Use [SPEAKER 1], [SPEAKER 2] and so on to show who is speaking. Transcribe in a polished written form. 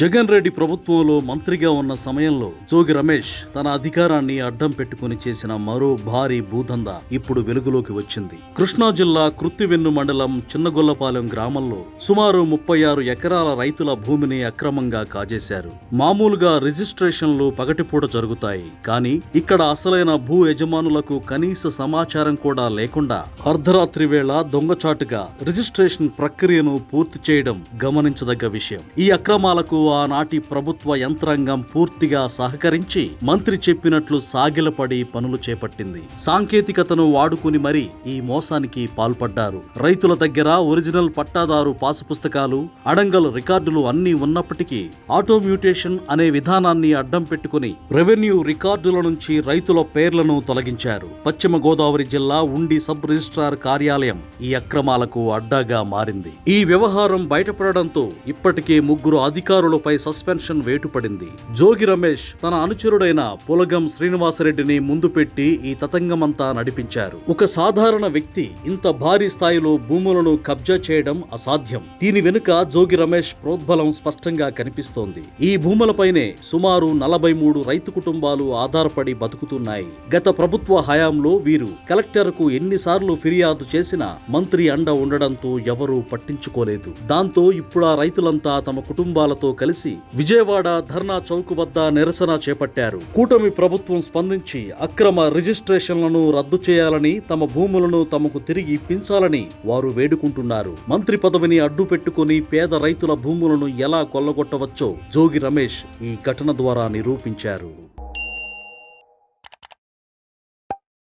[SPEAKER 1] జగన్ రెడ్డి ప్రభుత్వంలో మంత్రిగా ఉన్న సమయంలో జోగి రమేష్ తన అధికారాన్ని అడ్డం పెట్టుకుని చేసిన మరో భారీ భూదందా ఇప్పుడు వెలుగులోకి వచ్చింది. కృష్ణా జిల్లా కృత్తివెన్ను మండలం చిన్నగొల్లపాలెం గ్రామంలో సుమారు 36 ఎకరాల రైతుల భూమిని అక్రమంగా కాజేశారు. మామూలుగా రిజిస్ట్రేషన్లు పగటిపూట జరుగుతాయి, కానీ ఇక్కడ అసలైన భూ యజమానులకు కనీస సమాచారం కూడా లేకుండా అర్ధరాత్రి వేళ దొంగచాటుగా రిజిస్ట్రేషన్ ప్రక్రియను పూర్తి చేయడం గమనించదగ్గ విషయం. ఈ అక్రమాలకు ఆనాటి ప్రభుత్వ యంత్రాంగం పూర్తిగా సహకరించి మంత్రి చెప్పినట్లు సాగిలపడి పనులు చేపట్టింది. సాంకేతికతను వాడుకుని మరీ ఈ మోసానికి పాల్పడ్డారు. రైతుల దగ్గర ఒరిజినల్ పట్టాదారు పాసు పుస్తకాలు, అడంగల్ రికార్డులు అన్నీ ఉన్నప్పటికీ ఆటోమ్యూటేషన్ అనే విధానాన్ని అడ్డం పెట్టుకుని రెవెన్యూ రికార్డుల నుంచి రైతుల పేర్లను తొలగించారు. పశ్చిమ గోదావరి జిల్లా ఉండి సబ్ రిజిస్ట్రార్ కార్యాలయం ఈ అక్రమాలకు అడ్డాగా మారింది. ఈ వ్యవహారం బయటపడడంతో ఇప్పటికే 3 అధికారులపై సస్పెన్షన్ వేటు పడింది. జోగి రమేష్ తన అనుచరుడైన పులగం శ్రీనివాసరెడ్డిని ముందు పెట్టి ఈ తతంగమంతా నడిపించారు. ఒక సాధారణ వ్యక్తి ఇంత భారీ స్థాయిలో భూములను కబ్జా చేయడం అసాధ్యం. దీని వెనుక జోగి రమేష్ ప్రోద్బలం స్పష్టంగా కనిపిస్తోంది. ఈ భూములపైనే సుమారు 43 రైతు కుటుంబాలు ఆధారపడి బతుకుతున్నాయి. గత ప్రభుత్వ హయాంలో వీరు కలెక్టర్కు ఎన్నిసార్లు ఫిర్యాదు చేసినా మంత్రి అండ ఉండడంతో ఎవరూ పట్టించుకోలేదు. దాంతో ఇప్పుడు ఆ రైతులంతా తమ కుటుంబాలతో కలిసి విజయవాడ ధర్నా చౌక్ వద్ద నిరసన చేపట్టారు. కూటమి ప్రభుత్వం స్పందించి అక్రమ రిజిస్ట్రేషన్లను రద్దు చేయాలని, తమ భూములను తమకు తిరిగి ఇప్పించాలని వారు వేడుకుంటున్నారు. మంత్రి పదవిని అడ్డు పెట్టుకుని పేద రైతుల భూములను ఎలా కొల్లగొట్టవచ్చో జోగి రమేష్ ఈ ఘటన ద్వారా నిరూపించారు.